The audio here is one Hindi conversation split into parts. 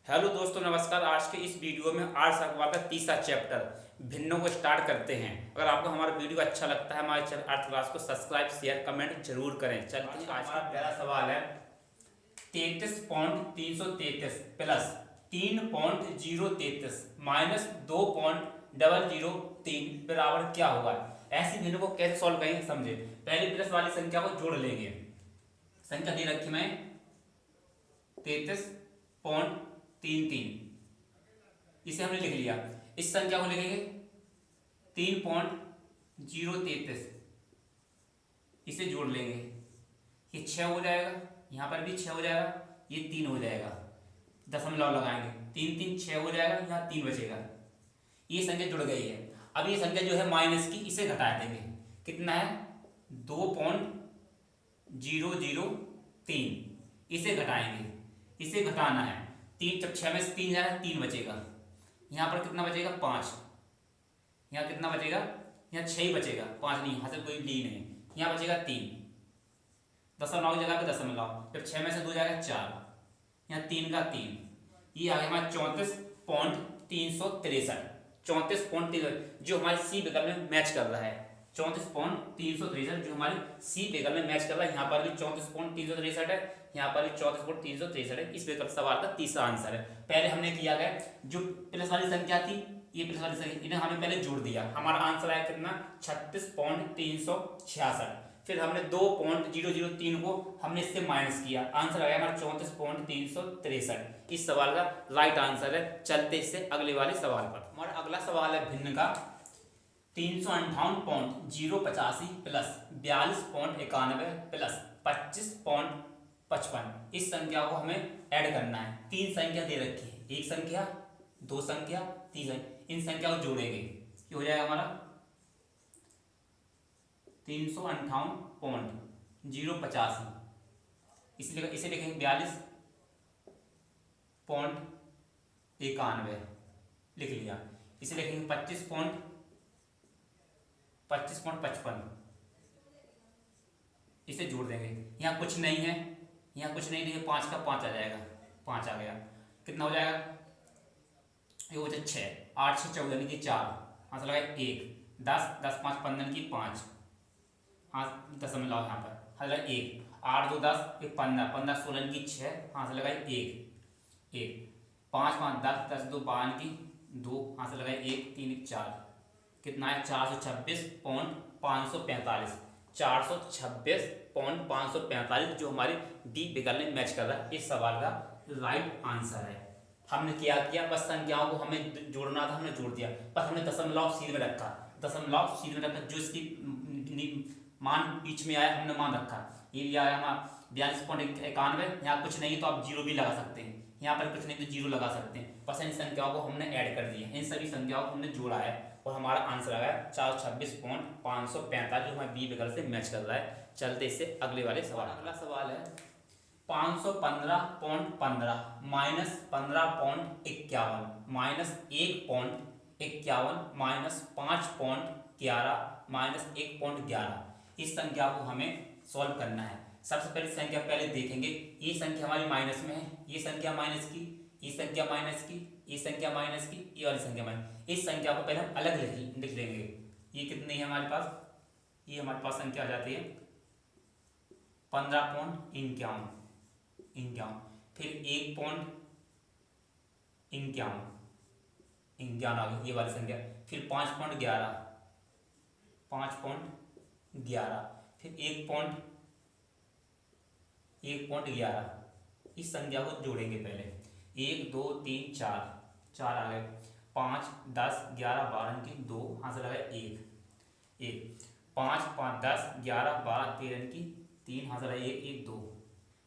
हेलो दोस्तों, नमस्कार। आज के इस वीडियो में आर्ट्स अखबार का तीसरा चैप्टर भिन्नों को स्टार्ट करते हैं। अगर आपको हमारा वीडियो अच्छा लगता है, हमारे चैनल आर्ट्स क्लास को सब्सक्राइब शेयर कमेंट जरूर करें। चलते हैं, आज का पहला सवाल है 33.333 प्लस 3.033 माइनस 2.003 बराबर क्या होगा। ऐसी भिन्नों को कैसे सॉल्व करेंगे समझे। पहले प्लस वाली संख्या को जोड़ लेंगे। संख्या दे रखी मैं 33.33, इसे हमने लिख लिया। इस संख्या को लिखेंगे 3.033, इसे जोड़ लेंगे। ये 6 हो जाएगा, यहाँ पर भी 6 हो जाएगा, ये 3 हो जाएगा। दशमलव लगाएंगे, 3 3 6 हो जाएगा, यहाँ 3 बचेगा। ये संख्या जुड़ गई है। अब ये संख्या जो है माइनस की, इसे घटा देंगे। कितना है 2.003, इसे घटाएंगे। इसे घटाना है 3, जब 6 में से 3 जाएगा 3 बचेगा। यहाँ पर कितना बचेगा 5। यहाँ कितना बचेगा, यहाँ 6 ही बचेगा, 5 नहीं, यहाँ से कोई ली नहीं। यहाँ बचेगा 3, दशमलव की जगह पे दशमलव। जब 6 में से 2 जाएगा 4, यहाँ 3 का 3, ये आ गया हमारा 34.363। 34.3 जो हमारे सी विकल्प में मैच कर रहा है। 34.363 जो हमारे सी विकल्प में मैच कर रहा है। यहाँ पर भी 34.363 है, यहाँ पर भी 34.363 है। इस विकल्प सवाल का तीसरा आंसर है। पहले हमने किया गया, जो प्लस वाली संख्या थी, ये प्लस वाली संख्या, इन्हें हमने पहले जोड़ दिया। हमारा आंसर आया कितना 36.366। फिर हमने 2.003 को हमने इससे माइनस किया, आंसर आ गया हमारा 34.363। इस सवाल का राइट आंसर है। चलते इससे अगले वाले सवाल पर। हमारा अगला सवाल है भिन्न का 358.085 प्लस 42.91 प्लस 25.55। इस संख्या को हमें ऐड करना है। 3 संख्या दे रखी है, एक संख्या, 2 संख्या, 3 संख्या। इन संख्या को जोड़ेंगे, ये हो जाएगा हमारा 358.085। इसे लिखेंगे 42.91, लिख लिया। इसे लिखेंगे 25.55, इसे जोड़ देंगे। यहाँ कुछ नहीं है, यहाँ कुछ नहीं है, 5 का 5 आ जाएगा, 5 आ गया। कितना हो जाएगा, ये हो जाए 6, 8 6 14 की 4, आंसर लगाए 1, 10 10 5 15 की 5, दशमलव यहाँ पर हल 1, 8 2 10 ये 15 15 16 की 6, आंसर लगाए 1 1, 5 5 10 10 2 52 की 2, आंसर लगाए 1 3 4। कितना है 426.545, 426.545 जो हमारे डी विकल्प में मैच कर रहा है। इस सवाल का राइट आंसर है। हमने क्या किया, बस संख्याओं को हमें जोड़ना था, हमने जोड़ दिया। बस हमने दशमलव सीध में रखा, दशमलव सीध में रखा, जो इसकी मान बीच में आया हमने मान रखा। ये आया हमारा 42.91। यहाँ कुछ नहीं तो आप जीरो भी लगा सकते हैं, यहाँ पर कुछ नहीं तो जीरो लगा सकते हैं। बस इन संख्याओं को हमने ऐड कर दिया, इन सभी संख्याओं को हमने जोड़ा है और हमारा आंसर आ गया 426.545 जो हमारे बी विकल्प से मैच कर रहा है। चलते इससे अगले वाले सवाल। अगला सवाल है 515.15 माइनस 15.51 माइनस 1.51 माइनस 5.11 माइनस 1.11। इस संख्या को हमें सॉल्व करना है। सबसे पहले संख्या पहले देखेंगे, ये संख्या हमारी माइनस में है, ये संख्या माइनस की, ये संख्या माइनस की, ये संख्या माइनस की, ये वाली संख्या माइनस। इस संख्या को पहले हम अलग लिख लेंगे। ये कितनी है हमारे पास, ये हमारे पास संख्या आ जाती है 15.51, फिर 1.51 आ गई ये वाली संख्या, फिर 5.11, फिर 1.11। इस संख्या को जोड़ेंगे पहले, 1 2 3 4 4 आ गए, 5 10 11 12 की 2, आंसर लगा 1 1, 5 5 10 11 12 13 की 3, आंसर है 1 1 2।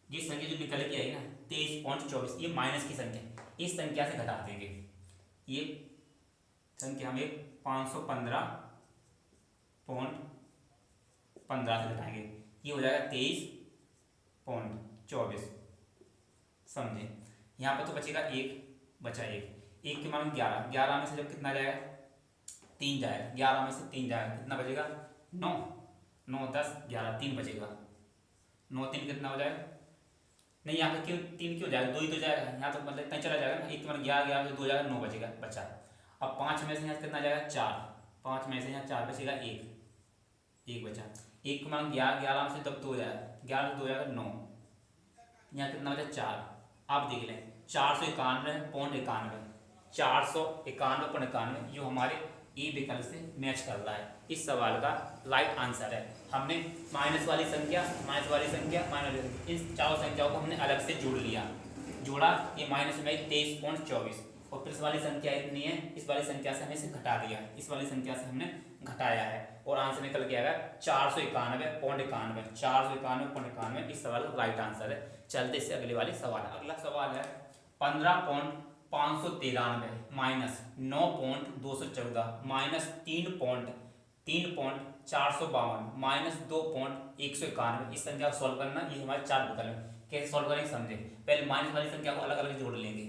ये संख्या जो निकल के आई ना 23.24, ये माइनस की संख्या, इस संख्या से घटा देंगे। ये संख्या हमें 515.15 से घटाएंगे, ये हो जाएगा 23.24। समझे। यहाँ पर तो बचेगा 1, बचा 1 के मान 11, 11 में से जब कितना जाएगा 3 जाएगा, 11 में से 3 जाएगा, कितना बचेगा 9 9 10 11, 3 बचेगा, 9 3 कितना हो जाएगा नहीं यहाँ पे क्यों 3 क्यों जाएगा, 2 ही तो जाएगा, यहाँ तो मतलब इतना चला जाएगा ना, एक तो मतलब 11 11 से 2 जाएगा, 9 बचेगा बचा। अब 5 में से यहाँ कितना जाएगा 4, 5 में से यहाँ 4 बचेगा 1 बचा। 1 को मान 11 11 में से तब 2 जाएगा, 11 से 2 जाएगा 9, यहाँ कितना बचा 4। आप देख लें 491.91, 491.91 जो हमारे ए विकल्प से मैच कर रहा है। इस सवाल का राइट आंसर है। हमने माइनस वाली संख्या इन चारों संख्याओं को हमने अलग से जोड़ लिया, जोड़ा, ये माइनस में 23.24 और प्लस वाली संख्या इतनी है, इस वाली संख्या से हमने इसे घटा दिया, इस वाली संख्या से हमने घटाया है और आंसर निकल के आएगा 491.91, 491.91 इस सवाल का राइट आंसर है। चलते इससे अगले वाले सवाल। अगला सवाल है 15.593 माइनस 9.214 माइनस 3.452 माइनस 2.191, इस संख्या को सॉल्व करना। ये हमारे 4 विकल्प है, कैसे सॉल्व करेंगे समझे। पहले माइनस वाली संख्या को अलग अलग जोड़ लेंगे,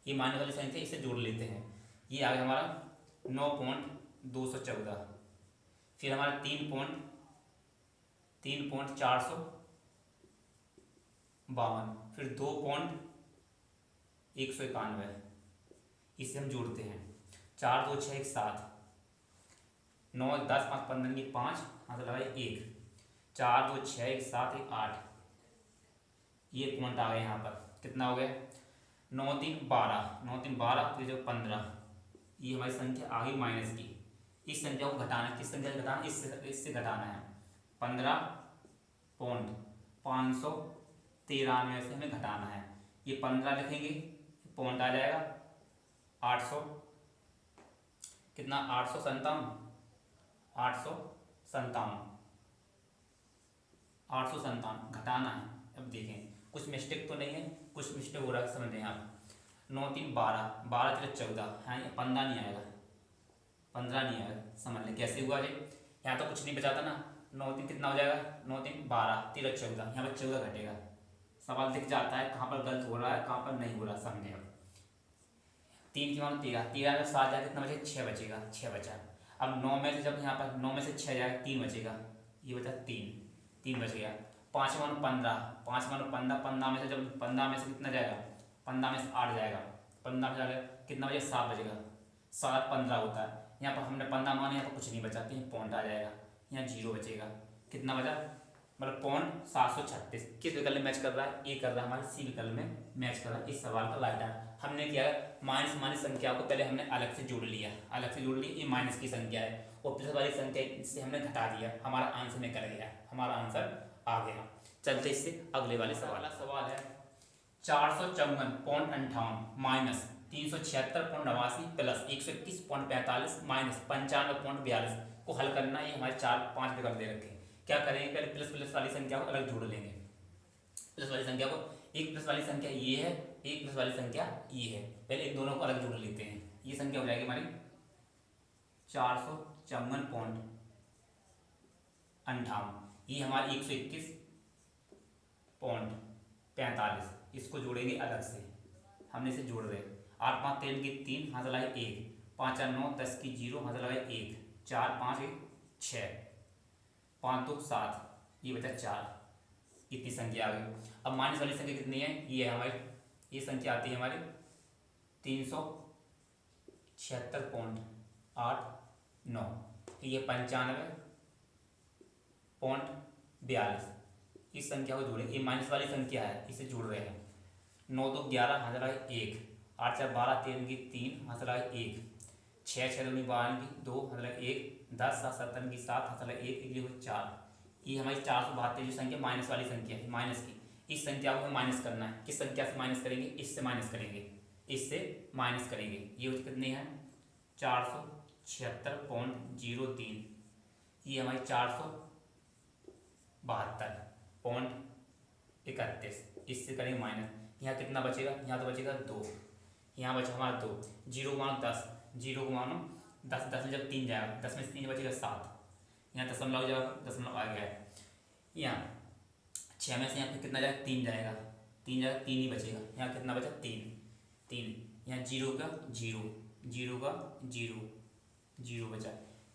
ये माइनस वाली संख्या इसे जोड़ लेते हैं, ये आ गया हमारा 9.214, फिर हमारा 3.452, फिर 2.191, इसे हम जोड़ते हैं। 4 2 6 1 7, 9 10 5 15 की 5, हाथ लगाए 1, 4 2 6 1 7 1 8, ये पॉइंट आ गए यहाँ पर। कितना हो गया 9 3 12, 9 3 12, फिर जो 15, ये हमारी संख्या आ गई माइनस की। इस संख्या को घटाना है, किस संख्या से घटाना, इससे घटाना है। 15.593 से हमें घटाना है। ये 15 लिखेंगे, पॉइंट आ जाएगा 800, कितना 857 घटाना है। अब देखें कुछ मिस्टेक तो नहीं है, कुछ मिस्टेक हो रहा है, समझें आप। 9 3 12, 12 3 14, हाँ ये 15 नहीं आएगा, 15 नहीं आएगा, समझ लें कैसे हुआ जी। यहाँ तो कुछ नहीं बचा था ना, 9 3 कितना हो जाएगा, 9 3 12 13 14, यहाँ पर 14 घटेगा। सवाल दिख जाता है कहाँ पर गलत हो रहा है, कहाँ पर नहीं हो रहा, समझे अब। 3 की मान 13, 13 में 7 जाएगा, कितना बचेगा 6 बचेगा, 6 बचा। अब 9 में से जब यहाँ पर 9 में से 6 जाएगा 3 बचेगा, ये बचा 3 बच गया। 5 मान 15, 5 मान 15, 15 में से जब 15 में से कितना जाएगा, 15 में से 8 जाएगा, 15 में जाएगा कितना बचेगा 7 बचेगा, 7 15 होता है। यहाँ पर हमने 15 माने, यहाँ पर कुछ नहीं बचा, पॉइंट आ जाएगा, यहाँ 0 बचेगा। कितना बचा, मतलब पॉइंट 736 किस विकल्प में मैच कर रहा है, ए कर रहा है, हमारे सी विकल्प में मैच कर रहा है। इस सवाल का राइट आंसर हमने किया माइनस संख्या को पहले हमने अलग से जोड़ लिया, ये माइनस की संख्या है और प्लस वाली संख्या इससे हमने घटा दिया, हमारा आंसर निकल गया, हमारा आंसर आ गया। चलते इससे अगले वाले सवाल है 454.58 माइनस 376.89 प्लस 121.45 माइनस 95.42 को हल करना। ये हमारे 4 5 विकल्प दे रखे हैं। क्या करेंगे, पहले प्लस वाली संख्या को अलग जोड़ लेंगे। प्लस वाली संख्या को, एक प्लस वाली संख्या ये है, एक प्लस वाली संख्या ये है, पहले इन दोनों को अलग जोड़ लेते हैं। ये संख्या हो जाएगी हमारी 454.58, ये हमारी 121.45, इसको जोड़ेंगे अलग से, हमने इसे जोड़ रहे। 8 5 3 की 3, हाथ लगाए 1, 5 4 9 10 की 0, हाथ लगाए 1, 4 5 1 6, 5 2 7, ये बचा 4, इतनी संख्या आ गई। अब माइनस वाली संख्या कितनी है, ये है हमारी, ये संख्या आती है हमारी 376.89, ये 95.42, इस संख्या को जोड़ें। ये माइनस वाली संख्या है, इसे जोड़ रहे हैं। 9 2 11, हाथ लगाए 1, 8 4 12 3 की 3, हाथ लगाए 1, 6 6 2 12 की 2, हाथ लगाए 1, 10 7 7 की 7, हाथ लगाए 1, 4, ये हमारी 472 जो संख्या माइनस वाली संख्या है, माइनस की। इस संख्या को हमें माइनस करना है, किस संख्या से माइनस करेंगे, इससे माइनस करेंगे, ये कितनी है 476.03, ये हमारी 472.31, इससे करेंगे माइनस। यहाँ कितना बचेगा, यहाँ तो बचेगा 2, यहाँ बचा हमारा 2, 0 को मानो 10, 0 को मानो 10, 10 में जब 3 जाएगा, 10 में से 3 बचेगा 7, यहाँ दशमलव जाएगा, दशमलव आ गया है। यहाँ 6 में से यहाँ पे कितना जाएगा, 3 जाएगा, 3 जाएगा, 3 ही बचेगा। यहाँ कितना बचा 3, यहाँ 0 का 0, 0 का 0, 0 बचा।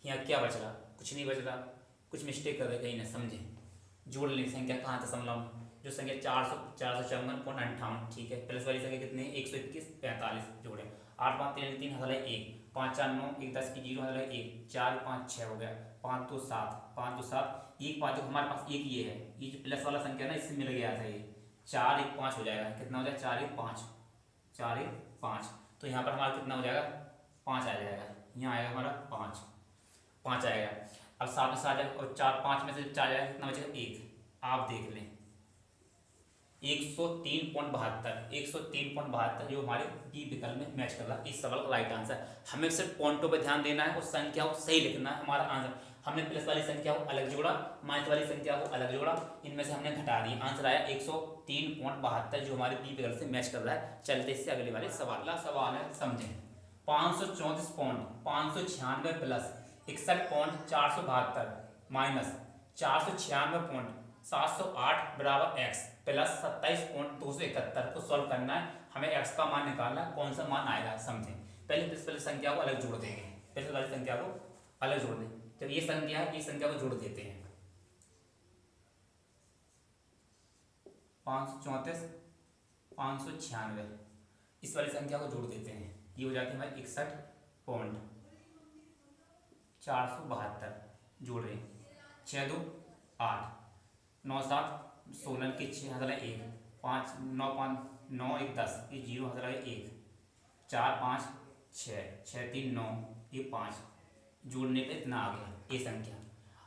यहाँ क्या बच रहा, कुछ नहीं बच रहा, कुछ मिस्टेक कर रहे कहीं ना, समझे। जोड़ लें संख्या, कहाँ दशमलव, जो संख्या 454.58, ठीक है। प्लस वाली संख्या कितनी है 121 45 जोड़े 8 5 3 3 हज़ार 1 5 4 9 1 10 की 0 हज़ार 1 4 5 6 हो गया 5 2 7 5 2 7 1 5 हमारे पास एक ये है, ये जो प्लस वाला संख्या ना इससे मिल गया था, ये 4 1 5 हो जाएगा। कितना हो जाएगा 4 1 5 4 1 5, तो यहाँ पर हमारा कितना हो जाएगा 5 आ जाएगा, यहाँ आएगा हमारा 5 आएगा। अब 7 में 7 जाएगा और 4 5 में से 4 जाएगा कितना बचेगा 1। आप देख लें 103.72 जो हमारे डी विकल्प में मैच कर रहा है, इस सवाल का राइट आंसर। हमें सिर्फ पॉइंटों पर ध्यान देना है और संख्या को सही लिखना है, हमारा आंसर। हमने प्लस वाली संख्या को अलग जोड़ा, माइनस वाली संख्या को अलग जोड़ा, इनमें से हमने घटा दिया, आंसर आया 103.72 जो हमारे डी विकल्प से मैच कर रहा है। चलते इससे अगले वाले सवाल। अगला सवाल है समझें 534.596 प्लस 61.472 माइनस 496.708 बराबर x प्लस 27.271 को सॉल्व करना है। हमें x का मान निकालना है, कौन सा मान आएगा समझें। पहले संख्या को अलग जोड़ देंगे, पहले वाली संख्या को अलग जोड़ दें। जब ये संख्या है, ये संख्या को जोड़ देते हैं 534 596, इस वाली संख्या को जोड़ देते हैं, ये हो जाती है हमारी 61.472 जोड़ रहे हैं 6 2 8 9 7 16 के 6 हज़ार 1 5 9 5 9 1 10 ये 0 हज़ार 1 4 5 6 6 3 9 ये 5 जोड़ने पे इतना आ गया ये संख्या।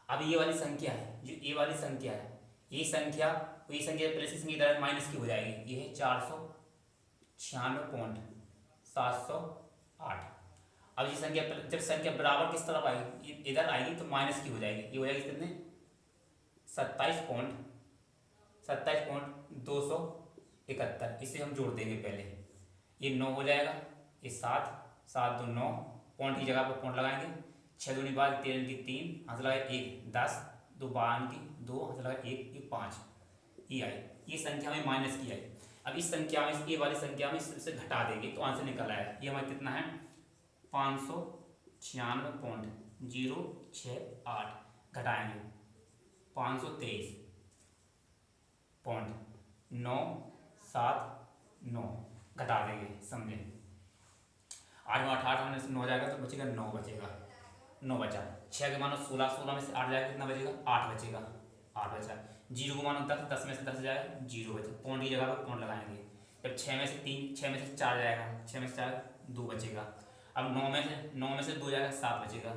अब ये वाली संख्या है, जो ये वाली संख्या है, ये संख्या प्लस की संख्या माइनस की हो जाएगी, ये है 496.708। अब ये संख्या जब संख्या बराबर किस तरफ आएगी, इधर आएगी तो माइनस की हो जाएगी, ये हो जाएगी कितने 27.271। इसे हम जोड़ देंगे पहले, ये 9 हो जाएगा, ये 7 7 2 9 पॉइंट की जगह पर पॉइंट लगाएंगे 6 दूनी 12 13 की 3 हाथ लगाए 1 10 2 12 की 2 हाथ लगाए 1 ये 5 ये आई, ये संख्या में माइनस की आई। अब इस संख्या में ये वाली संख्या में इससे घटा देंगे तो आंसर निकल आएगा, ये हमारा कितना है 596.068 घटाएंगे 523.979 घटा देंगे समझे। 8 में 8 में से 9 जाएगा तो बचेगा 9 बचेगा, 9 बचा। 6 के मानो 16 16 में से 8 जाएगा कितना बचेगा 8 बचेगा, 8 बचा। 0 को मानो 10 10 में से 10 जाएगा 0 बचा, पॉइंट की जगह पर पॉइंट लगाएंगे। जब 6 में से 4 जाएगा, 6 में से 4 2 बचेगा। अब 9 में से 2 जाएगा 7 बचेगा,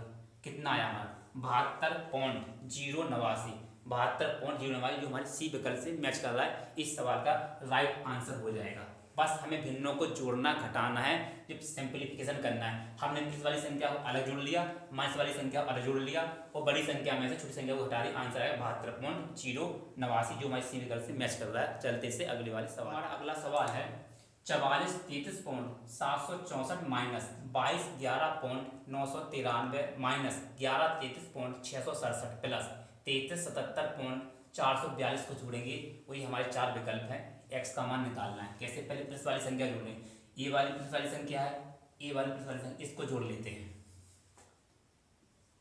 कितना आया हमारा 72.089 72.089 जो हमारे सी विकल्प से मैच कर रहा है, इस सवाल का राइट आंसर हो जाएगा। बस हमें भिन्नों को जोड़ना घटाना है, जब सिंपलीफिकेशन करना है। हमने प्लस वाली संख्या को अलग जोड़ लिया, माइनस वाली संख्या को अलग जोड़ लिया और बड़ी संख्या में से छोटी संख्या को घटा दी, आंसर आएगा 72.089 जो हमारे सी विकल्प से मैच कर रहा है। चलते से अगले वाले सवाल। हमारा अगला सवाल है 4433.764 माइनस 2211.993 माइनस 1133.667 प्लस 3377.442 को जोड़ेंगे, वही हमारे 4 विकल्प हैं। x का मान निकालना है, कैसे पहले प्लस वाली संख्या जोड़ें, ये वाली प्लस वाली संख्या है, ये वाली प्लस वाली संख्या, इसको जोड़ लेते हैं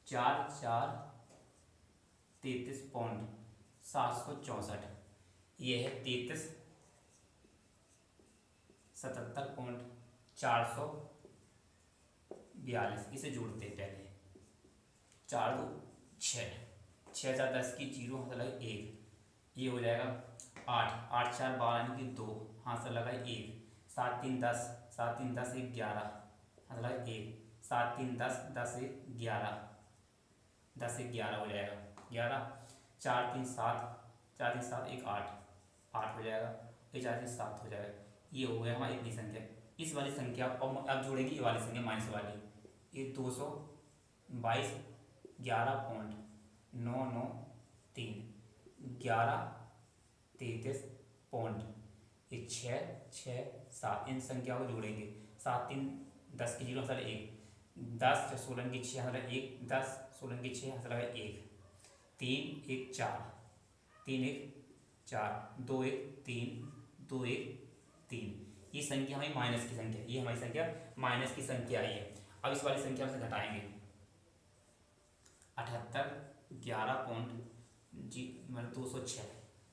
4 4 33.764, ये है 3377.442, इसे जोड़ते हैं पहले 4 2 6 6 4 10 की 0 हाथ लगाए 1, ये हो जाएगा 8 8 4 12 की 2 हाथ से लगाए 1 7 3 10 7 3 10 1 11 हाथ लगाए 1 7 3 10 10 1 11 10 1 11 हो जाएगा 11 4 3 7 4 3 7 1 8 8 हो जाएगा, ये 4 3 7 हो जाएगा। ये हो गया हमारी इतनी संख्या। इस वाली संख्या अब जोड़ेगी ये वाली संख्या माइनस वाली, ये 222 11.993 11 33 पॉइंट ये 6 6 7 इन संख्या को जोड़ेंगे 7 3 10 की 0 हज़ार 1 10 16 की 6 हज़ार 1 10 16 की 6 हज़ार 1 3 1 4 3 1 4 2 1 3 2 1 3, ये संख्या हमारी माइनस की संख्या, ये हमारी संख्या माइनस की संख्या आई है। अब इस वाली संख्या से घटाएंगे 78 11.206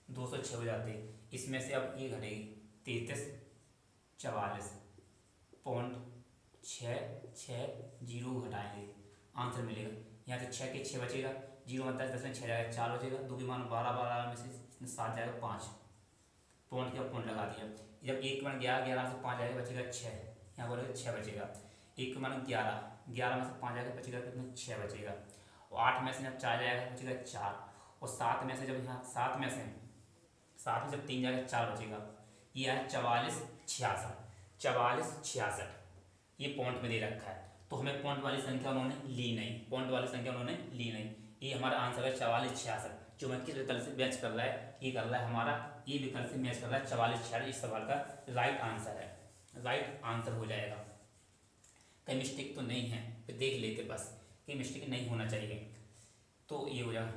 206 हो जाते। इसमें से अब ये घटेगी 3344.660 घटाएंगे, आंसर मिलेगा। यहाँ से 6 के 6 बचेगा, 0 मतलब 10 में 6 जाएगा 4 बचेगा, 2 के मान 12, 12 में से 7 जाएगा 5, पॉइंट के पॉइंट लगा दिया। जब 1 के मान 11, 11 से 5 जाएगा बचेगा 6, यहाँ बोलेगा 6 बचेगा। 1 के मान 11, 11 में से 5 जाएगा बचेगा कितना 6 बचेगा। और 8 में से जब 4 जाएगा बचेगा 4, और 7 में से जब यहाँ 7 में जब 3 जाएगा 4 बचेगा। ये है 4466, ये पॉइंट में दे रखा है, तो हमें पॉइंट वाली संख्या उन्होंने ली नहीं, ये हमारा आंसर है 4466, जो मैं किस विकल्प से मैच कर रहा है, ये कर रहा है हमारा, ये विकल्प से मैच कर रहा है 4466, इस सवाल का राइट आंसर है, राइट आंसर हो जाएगा। कहीं मिस्टेक तो नहीं है, फिर देख लेते बस कि मिस्टेक नहीं होना चाहिए, तो ये हो जाएगा।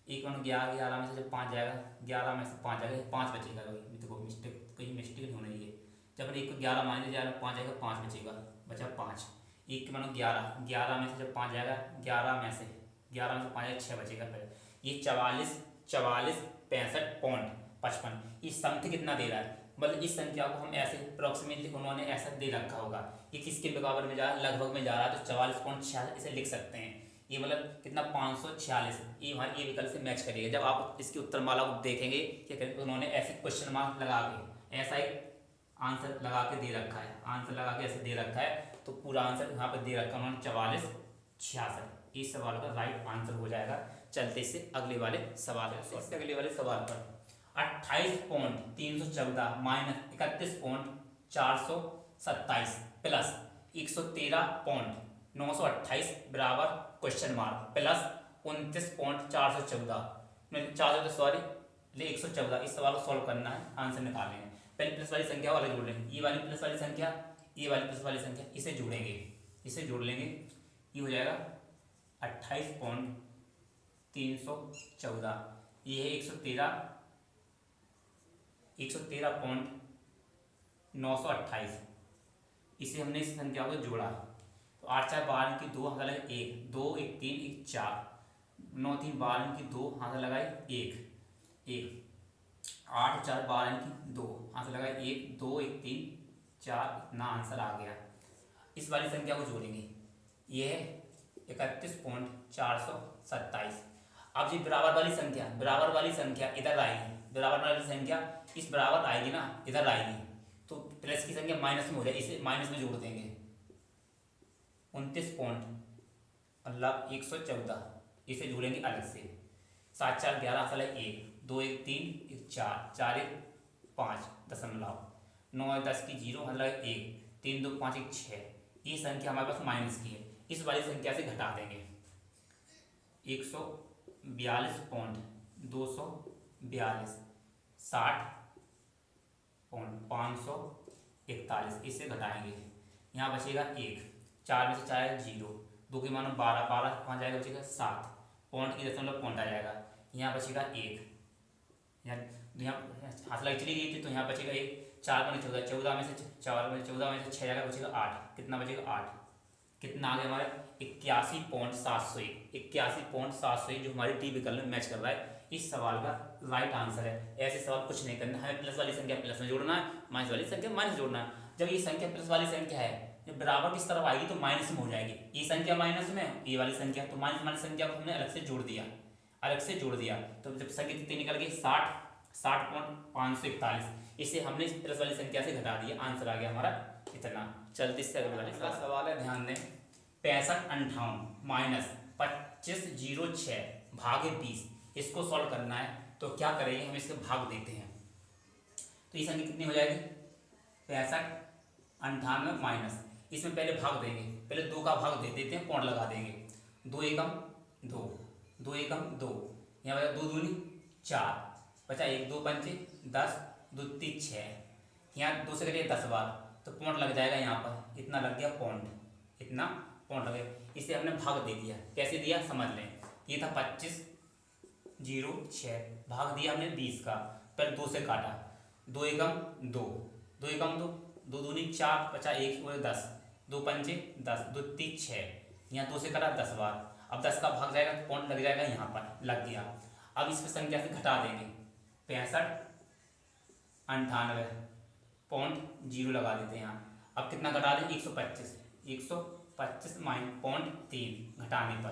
1 मान 11, 11 में से जब 5 जाएगा, 11 में से 5 जाएगा 5 बचेगा, देखो मिस्टेक कहीं मिस्टेक नहीं होना चाहिए। जब 1 को 11 मान लीजिए 5 जाएगा 5 बचेगा, बचा 5। 1 के मानो 11, 11 में से जब 5 जाएगा 11 में से 5 जाएगा 6 बचेगा। फिर ये 44, 65.55, इस संख्या कितना दे रहा है, मतलब इस संख्या को हम ऐसे अप्रोक्सीमेटली उन्होंने ऐसा दे रखा होगा कि किसके बराबर में जा रहा है, लगभग में जा रहा है, तो 44.66 इसे लिख सकते हैं। ये मतलब कितना 546, ये हमारे ये विकल्प से मैच करेगा। जब आप इसकी उत्तरमाला को देखेंगे क्या करेंगे, तो उन्होंने ऐसे क्वेश्चन मार्क लगा के ऐसा एक आंसर लगा के दे रखा है, आंसर लगा के ऐसे दे रखा है, तो पूरा आंसर यहाँ पर दे रखा है उन्होंने 4466, इस सवाल का राइट आंसर हो जाएगा। चलते से अगले वाले सवाल है, इससे अगले वाले सवाल पर 28.314 माइनस 31.427 प्लस 113.928 बराबर क्वेश्चन मार्क प्लस 29.414 सॉरी 114, इस सवाल को सॉल्व करना है, आंसर निकालेंगे। पहले प्लस वाली संख्या वाले जोड़ लेंगे, ये वाली प्लस वाली संख्या, ये वाली प्लस वाली संख्या, इसे जोड़ेंगे, इसे जोड़ लेंगे, ये हो जाएगा 28.314, ये है 113.928, इसे हमने इस संख्या को जोड़ा, तो 8 4 12 की 2 हाथ लगाए 1, 2 1 3 1 4, 9 3 12 की 2 हाथ लगाए 1 1, 8 4 12 की 2 हाथ लगाए 1 2 1 3 4, इतना आंसर आ गया। इस वाली संख्या को जोड़ेंगे, ये है 31.427। अब जी बराबर वाली संख्या इधर आएगी, बराबर वाली संख्या इस बराबर आएगी ना, इधर आएगी, तो प्लस की संख्या माइनस में हो जाए, इसे माइनस में जोड़ देंगे। 29.114 इसे जोड़ेंगे अलग से, 7 4 11 साल 1 2 1 3 1 4 4 1 5 दशमलव 9 10 की 0 मतलब 1 3 2 5 1 6, ये संख्या हमारे पास माइनस की है, इस वाली संख्या से घटा देंगे। 142.242 60.541, इससे घटाएंगे, यहाँ बचेगा 1, 4 में से 4 है 0, 2 के मानो 12, 12 5 जाएगा बचेगा 7, पॉइंट की दशमलव पॉइंट आ जाएगा, यहाँ बचेगा 1, यहाँ हाथ लग चली गई थी, तो यहाँ बचेगा 1, 4 में 14, 14 में से 6 जाएगा बचेगा 8, कितना बचेगा 8, कितना आ गया हमारा 81.701 जो हमारे डी विकल्प में मैच कर रहा है, इस सवाल का राइट आंसर है। ऐसे सवाल कुछ नहीं करना है, प्लस वाली संख्या प्लस में जोड़ना है, माइनस वाली संख्या माइनस जोड़ना है। जब ये संख्या प्लस वाली संख्या है, जब बराबर किस तरफ आएगी तो माइनस में हो जाएगी, ये संख्या माइनस में, ये वाली संख्या, तो माइनस वाली संख्या को हमने अलग से जोड़ दिया, तो जब संख्या कितनी निकल गई 60.541, इसे हमने प्लस वाली संख्या से घटा दिया, आंसर आ गया हमारा इतना। चलते से अगले वाले सवाल है, ध्यान दें। 6558 माइनस 2506 भागे 20, इसको सॉल्व करना है, तो क्या करेंगे, हम इसके भाग देते हैं, तो ये संख्या कितनी हो जाएगी 6558 माइनस, इसमें पहले भाग देंगे, पहले 2 का भाग दे देते हैं, पॉइंट लगा देंगे, 2 एकम 2, 2 एकम 2, यहाँ बचा 2 दूनी 4, बचा 1 2 पंचे 10, 2 3 6, यहाँ 2 से करिए 10 बार, तो पॉइंट लग जाएगा, यहाँ पर इतना लग गया पॉइंट, इतना पॉइंट लगे, इसे हमने भाग दे दिया, कैसे दिया समझ लें। ये था 2506, भाग दिया हमने 20 का, पहले 2 से काटा, 2 एकम 2, 2 एकम 2, 2 दूनी 4, बचा 1 10, 2 पंचे 10, 2 3 6, यहाँ 2 से काटा 10 बार, अब 10 का भाग जाएगा तो पॉइंट लग जाएगा, यहाँ पर लग गया। अब इस संख्या से घटा देंगे, 6598.0 लगा देते हैं यहाँ। अब कितना घटा दें, 125 माइनस 0.3 घटाने पर,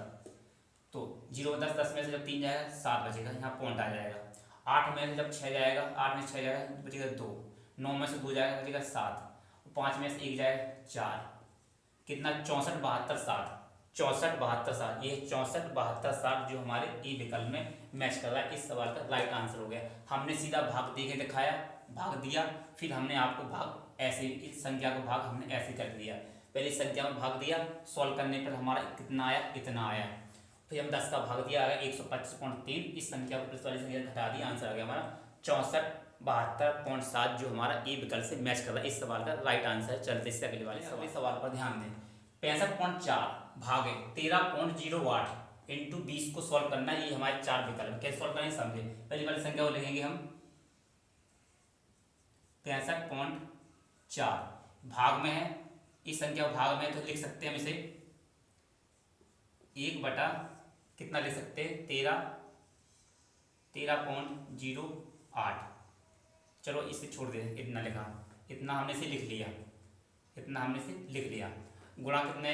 तो 0 10 10 में से जब 3 जाएगा 7 बचेगा, यहाँ पॉइंट आ जाएगा। 8 में से जब 6 जाएगा, 8 में से 6 जाएगा बचेगा 2, 9 में से 2 जाएगा बचेगा 7, 5 में से 1 जाएगा 4, कितना 64 72 60, 64 72 60, ये 64 72 60 जो हमारे ई विकल्प में मैच कर रहा है। इस सवाल का राइट आंसर हो गया। हमने सीधा भाग दे के दिखाया, भाग दिया, फिर हमने आपको भाग ऐसे, इस संख्या को भाग हमने ऐसे कर दिया। पहले इस संख्या में भाग दिया, सॉल्व करने पर हमारा कितना आया, इतना आया। फिर हम 10 का भाग दिया, आ गया 125.3, इस संख्या को वाली संख्या घटा दी, आंसर आ गया हमारा 64 72.7 जो हमारा ए विकल्प से मैच कर रहा है। इस सवाल का राइट आंसर है। चलते इससे अगले वाले सवाल पर ध्यान दें। 65.4 भागे 13.08 इंटू 20 को सॉल्व करना है। ये हमारे 4 विकल्प कैसे सॉल्व करेंगे समझे। पहली वाली संख्या को लिखेंगे हम 65.4 भाग में है, इस संख्या भाग में तो लिख सकते हैं हम इसे 1 बटा कितना लिख सकते हैं 13.08। चलो इसे छोड़ दे, इतना लिखा, इतना हमने से लिख लिया, इतना हमने से लिख लिया। गुणा कितने,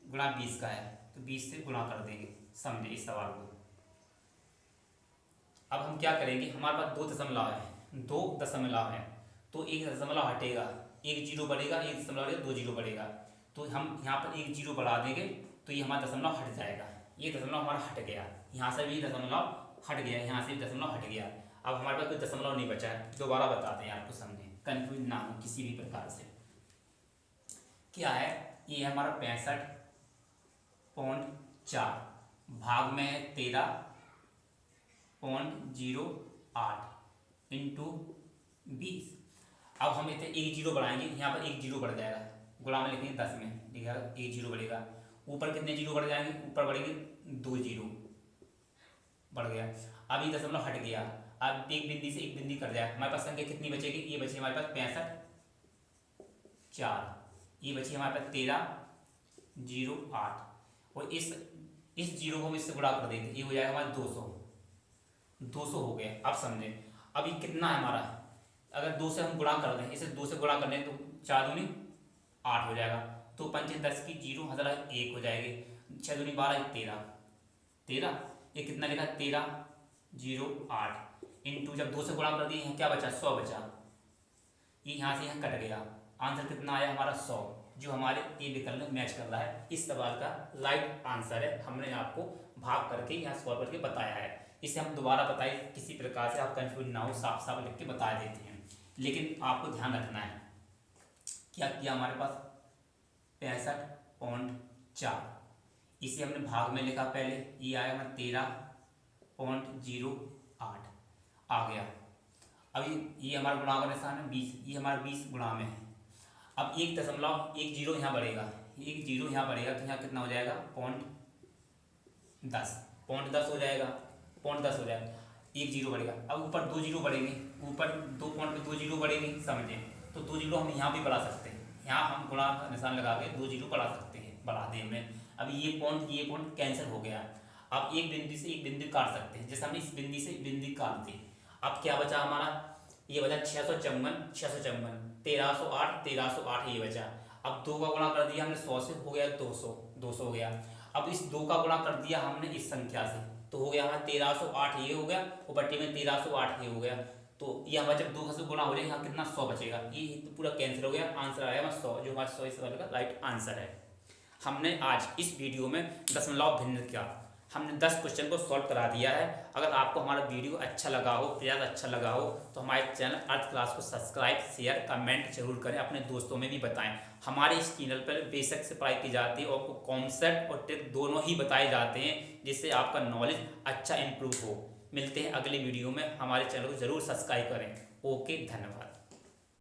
गुणा 20 का है तो 20 से गुणा कर देंगे, समझे इस सवाल को। अब हम क्या करेंगे, हमारे पास 2 दशमलव है, 2 दशमलव है तो 1 दशमलव हटेगा, 1 जीरो बढ़ेगा, 1 दशमलव बढ़ेगा, 2 जीरो बढ़ेगा, तो हम यहाँ पर 1 जीरो बढ़ा देंगे तो ये हमारा दशमलव हट जाएगा। ये दशमलव हमारा हट गया, यहाँ से भी दशमलव हट गया, यहाँ से भी दशमलव हट गया। अब हमारे पास कोई दशमलव नहीं बचा है। दोबारा बताते हैं आपको, समझे, कंफ्यूज ना हो किसी भी प्रकार से। क्या है, ये हमारा 65.4 भाग में है 13.08 इंटू 20। अब हम इसे 1 जीरो बढ़ाएंगे, यहाँ पर 1 जीरो बढ़ जाएगा, गुणा में लिखेंगे 10 में, ठीक है 1 जीरो बढ़ेगा। ऊपर कितने जीरो बढ़ जाएंगे, ऊपर बढ़ेंगे 2 जीरो बढ़ गया। अब ये दशमलव हट गया, अब एक बिंदी से एक बिंदी कर जाए, हमारे पास संख्या कितनी बचेगी, ये बची हमारे पास 65.4, ये बची हमारे पास 13.08 और इस जीरो को हम इससे गुणा कर देंगे, ये हो जाएगा हमारा 200 हो गया। अब समझे, अब ये कितना है हमारा, अगर 2 से हम गुणा कर दें, इसे 2 से गुणा कर दें तो 4 दूनी 8 हो जाएगा, तो 5 10 की 0 हजार 1 हो जाएगी, 6 दूनी 12 13, ये कितना लिखा 13.08 इंटू जब 2 से गुणा कर दिए, यहाँ क्या बचा 100 बचा, ये यहाँ से यहाँ कट गया। आंसर कितना आया हमारा 100, जो हमारे ए विकल्प में मैच कर रहा है। इस सवाल का राइट आंसर है, हमने आपको भाग करके यहाँ सॉल्व करके बताया है। इसे हम दोबारा बताइए, किसी प्रकार से आप कंफ्यूज ना हो, साफ साफ लिख के बता देते हैं, लेकिन आपको ध्यान रखना है। क्या किया हमारे पास 65.4, इसे हमने भाग में लिखा पहले, ये आया हमारा 13.08 आ गया। अब ये हमारा गुणा का निशान है 20, ये हमारा 20 गुणा में है। अब 1 दशमलव 1 जीरो यहाँ बढ़ेगा, 1 जीरो यहाँ बढ़ेगा तो यहाँ कितना हो जाएगा 0.10 हो जाएगा, 0.10 हो जाएगा, 1 जीरो बढ़ेगा। अब ऊपर 2 जीरो बढ़ेंगे, ऊपर 2 पॉइंट पे 2 जीरो बढ़ेंगे, समझे, तो 2 जीरो हम यहाँ भी बढ़ा सकते हैं, यहाँ हम गुणा का निशान लगा के 2 जीरो बढ़ा सकते हैं, बढ़ा दें हमने। अब ये पॉइंट कैंसिल हो गया। अब एक बिंदु से एक बिंदु काट सकते हैं, जैसे हमने इस बिंदु से बिंदु काट दी। अब क्या बचा हमारा, ये बचा 654 1308 ये बचा। अब 2 का गुणा कर दिया हमने 100 से, हो गया 200 हो गया। अब इस 2 का गुणा कर दिया हमने इस संख्या से, तो हो गया हमारा 1308 ये हो गया, और बट्टी में 1308 ये हो गया। तो ये हमारा जब 2 से गुणा हो जाएगा, यहाँ कितना 100 बचेगा, ये तो पूरा कैंसिल हो गया। आंसर आया हमारा 100, जो हमारा 100 इस सवाल का राइट आंसर है। हमने आज इस वीडियो में दशमलव भिन्न का हमने 10 क्वेश्चन को सॉल्व करा दिया है। अगर आपको हमारा वीडियो अच्छा लगा हो, प्रयास अच्छा लगा हो, तो हमारे चैनल अर्थ क्लास को सब्सक्राइब, शेयर, कमेंट जरूर करें, अपने दोस्तों में भी बताएं। हमारे इस चैनल पर बेसिक से पढ़ाई की जाती है और आपको कॉन्सेप्ट और ट्रिक दोनों ही बताए जाते हैं, जिससे आपका नॉलेज अच्छा इंप्रूव हो। मिलते हैं अगले वीडियो में, हमारे चैनल को जरूर सब्सक्राइब करें। ओके, धन्यवाद।